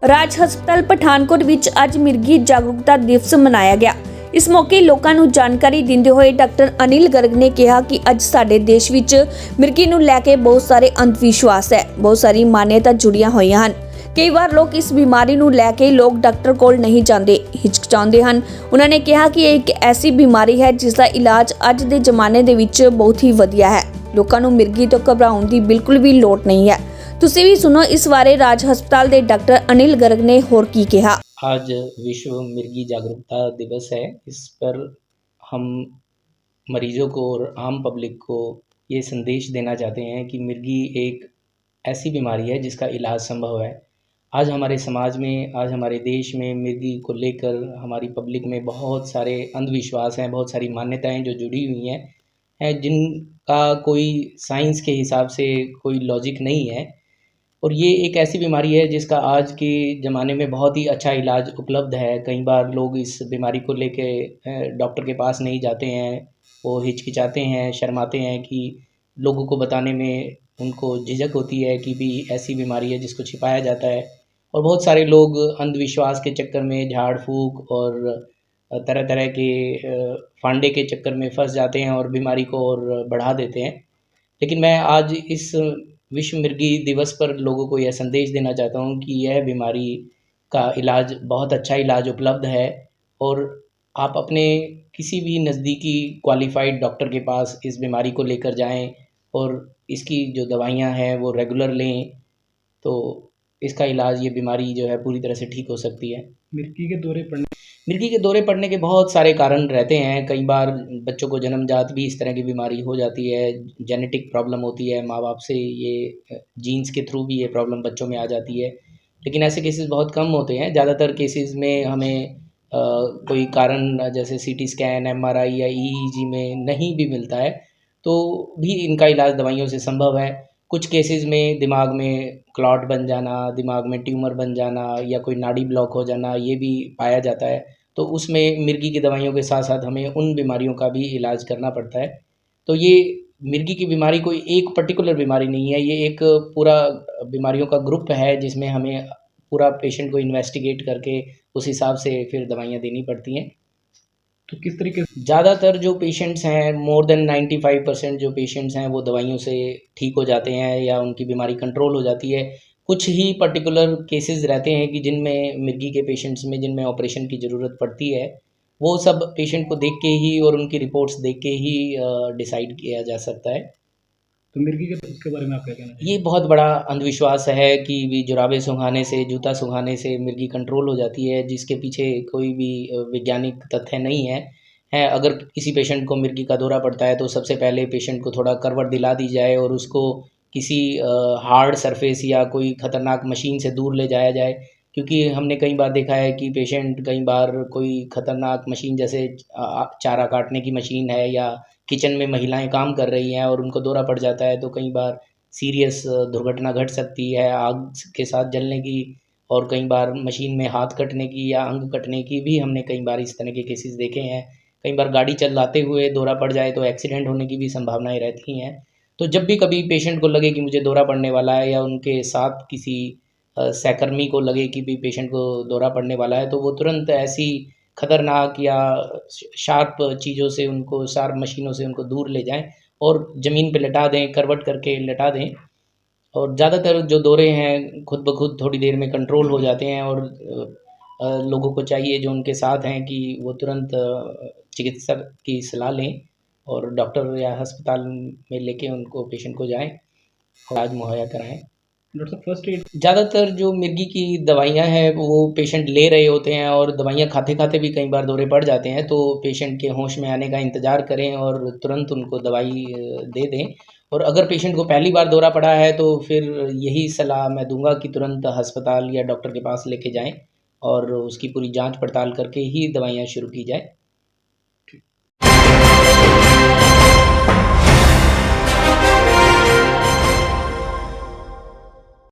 ਰਾਜ ਹਸਪਤਾਲ ਪਠਾਨਕੋਟ ਵਿੱਚ ਅੱਜ ਮਿਰਗੀ ਜਾਗਰੂਕਤਾ ਦਿਵਸ ਮਨਾਇਆ ਗਿਆ। ਇਸ ਮੌਕੇ ਲੋਕਾਂ ਨੂੰ ਜਾਣਕਾਰੀ ਦਿੰਦੇ ਹੋਏ ਡਾਕਟਰ ਅਨਿਲ ਗਰਗ ਨੇ ਕਿਹਾ ਕਿ ਅੱਜ ਸਾਡੇ ਦੇਸ਼ ਵਿੱਚ ਮਿਰਗੀ ਨੂੰ ਲੈ ਕੇ ਬਹੁਤ ਸਾਰੇ ਅੰਧ ਵਿਸ਼ਵਾਸ ਹੈ, ਬਹੁਤ ਸਾਰੀ ਮਾਨਤਾ ਜੁੜੀਆਂ ਹੋਈਆਂ ਹਨ। कई बार लोग इस बीमारी ਨੂੰ ਲੈ ਕੇ ਲੋਕ ਡਾਕਟਰ ਕੋਲ ਨਹੀਂ ਜਾਂਦੇ, ਹਿਚਕਚਾਉਂਦੇ ਹਨ। ਉਹਨਾਂ ਨੇ ਕਿਹਾ ਕਿ ਇਹ ਇੱਕ ਐਸੀ ਬਿਮਾਰੀ ਹੈ ਜਿਸ ਦਾ ਇਲਾਜ ਅੱਜ ਦੇ ਜ਼ਮਾਨੇ ਦੇ ਵਿੱਚ ਬਹੁਤ ਹੀ ਵਧੀਆ ਹੈ। ਲੋਕਾਂ ਨੂੰ ਮਿਰਗੀ ਤੋਂ ਘਬਰਾਉਣ ਦੀ ਬਿਲਕੁਲ ਵੀ ਲੋੜ ਨਹੀਂ ਹੈ। ਤੁਸੀਂ भी सुनो इस बारे राज हस्पताल के डॉक्टर अनिल गर्ग ने होर की कहा। आज विश्व मिर्गी जागरूकता दिवस है। इस पर हम मरीजों को और आम पब्लिक को ये संदेश देना चाहते हैं कि मिर्गी एक ऐसी बीमारी है जिसका इलाज संभव है। आज हमारे समाज में, आज हमारे देश में मिर्गी को लेकर हमारी पब्लिक में बहुत सारे अंधविश्वास हैं, बहुत सारी मान्यताएं जो जुड़ी हुई हैं जिनका कोई साइंस के हिसाब से कोई लॉजिक नहीं है। और ये एक ऐसी बीमारी है जिसका आज के ज़माने में बहुत ही अच्छा इलाज उपलब्ध है। कई बार लोग इस बीमारी को लेके डॉक्टर के पास नहीं जाते हैं, वो हिचकिचाते हैं, शर्माते हैं कि लोगों को बताने में उनको झिझक होती है कि भी ऐसी बीमारी है जिसको छिपाया जाता है। और बहुत सारे लोग अंधविश्वास के चक्कर में, झाड़ फूँक और तरह तरह के फांडे के चक्कर में फंस जाते हैं और बीमारी को और बढ़ा देते हैं। लेकिन मैं आज इस विश्व मिर्गी दिवस पर लोगों को यह संदेश देना चाहता हूँ कि यह बीमारी का इलाज, बहुत अच्छा इलाज उपलब्ध है। और आप अपने किसी भी नज़दीकी क्वालिफाइड डॉक्टर के पास इस बीमारी को लेकर जाएं और इसकी जो दवाइयाँ हैं वो रेगुलर लें, तो इसका इलाज, ये बीमारी जो है पूरी तरह से ठीक हो सकती है। मिर्गी के दौरे पड़ने के बहुत सारे कारण रहते हैं। कई बार बच्चों को जन्मजात भी इस तरह की बीमारी हो जाती है, जेनेटिक प्रॉब्लम होती है, माँ बाप से ये जीन्स के थ्रू भी ये प्रॉब्लम बच्चों में आ जाती है। लेकिन ऐसे केसेस बहुत कम होते हैं। ज़्यादातर केसेस में हमें कोई कारण जैसे सीटी स्कैन, एमआरआई या ईईजी में नहीं भी मिलता है तो भी इनका इलाज दवाइयों से संभव है। कुछ केसेस में दिमाग में क्लॉट बन जाना, दिमाग में ट्यूमर बन जाना या कोई नाड़ी ब्लॉक हो जाना, ये भी पाया जाता है। तो उसमें मिर्गी की दवाइयों के साथ साथ हमें उन बीमारियों का भी इलाज करना पड़ता है। तो ये मिर्गी की बीमारी कोई एक पर्टिकुलर बीमारी नहीं है, ये एक पूरा बीमारियों का ग्रुप है जिसमें हमें पूरा पेशेंट को इन्वेस्टिगेट करके उस हिसाब से फिर दवाइयाँ देनी पड़ती हैं। तो किस तरीके से ज़्यादातर जो पेशेंट्स हैं, मोर देन 95% जो पेशेंट्स हैं वो दवाइयों से ठीक हो जाते हैं या उनकी बीमारी कंट्रोल हो जाती है। कुछ ही पर्टिकुलर केसेस रहते हैं कि जिनमें मिर्गी के पेशेंट्स में जिनमें ऑपरेशन की ज़रूरत पड़ती है। वो सब पेशेंट को देख के ही और उनकी रिपोर्ट्स देख के ही डिसाइड किया जा सकता है। तो मिर्गी के उसके बारे में आप क्या कहना चाहिए? ये बहुत बड़ा अंधविश्वास है कि भी जुराबे सूंघाने से, जूता सूंघाने से मिर्गी कंट्रोल हो जाती है, जिसके पीछे कोई भी वैज्ञानिक तथ्य नहीं है। अगर किसी पेशेंट को मिर्गी का दौरा पड़ता है तो सबसे पहले पेशेंट को थोड़ा करवट दिला दी जाए और उसको किसी हार्ड सरफेस या कोई ख़तरनाक मशीन से दूर ले जाया जाए। क्योंकि हमने कई बार देखा है कि पेशेंट कई बार कोई ख़तरनाक मशीन जैसे चारा काटने की मशीन है या किचन में महिलाएं काम कर रही हैं और उनको दौरा पड़ जाता है तो कई बार सीरियस दुर्घटना घट सकती है, आग के साथ जलने की। और कई बार मशीन में हाथ कटने की या अंग कटने की भी हमने कई बार इस तरह के केसेस देखे हैं। कई बार गाड़ी चलाते हुए दौरा पड़ जाए तो एक्सीडेंट होने की भी संभावनाएं रहती हैं। तो जब भी कभी पेशेंट को लगे कि मुझे दौरा पड़ने वाला है या उनके साथ किसी सहकर्मी को लगे कि भी पेशेंट को दौरा पड़ने वाला है तो वो तुरंत ऐसी खतरनाक या शार्प चीज़ों से उनको, शार्प मशीनों से उनको दूर ले जाएं और ज़मीन पे लेटा दें, करवट करके लेटा दें। और ज़्यादातर जो दौरे हैं खुद ब खुद थोड़ी देर में कंट्रोल हो जाते हैं। और लोगों को चाहिए जो उनके साथ हैं कि वो तुरंत चिकित्सक की सलाह लें और डॉक्टर या अस्पताल में लेके उनको, पेशेंट को जाएं और इलाज मुहैया कराएं। डॉक्टर साहब, फर्स्ट एड ज़्यादातर जो मिर्गी की दवाइयाँ हैं वो पेशेंट ले रहे होते हैं और दवाइयाँ खाते खाते भी कई बार दौरे पड़ जाते हैं, तो पेशेंट के होश में आने का इंतज़ार करें और तुरंत उनको दवाई दे दें। और अगर पेशेंट को पहली बार दौरा पड़ा है तो फिर यही सलाह मैं दूंगा कि तुरंत अस्पताल या डॉक्टर के पास लेके जाएं और उसकी पूरी जांच पड़ताल करके ही दवाइयाँ शुरू की जाए।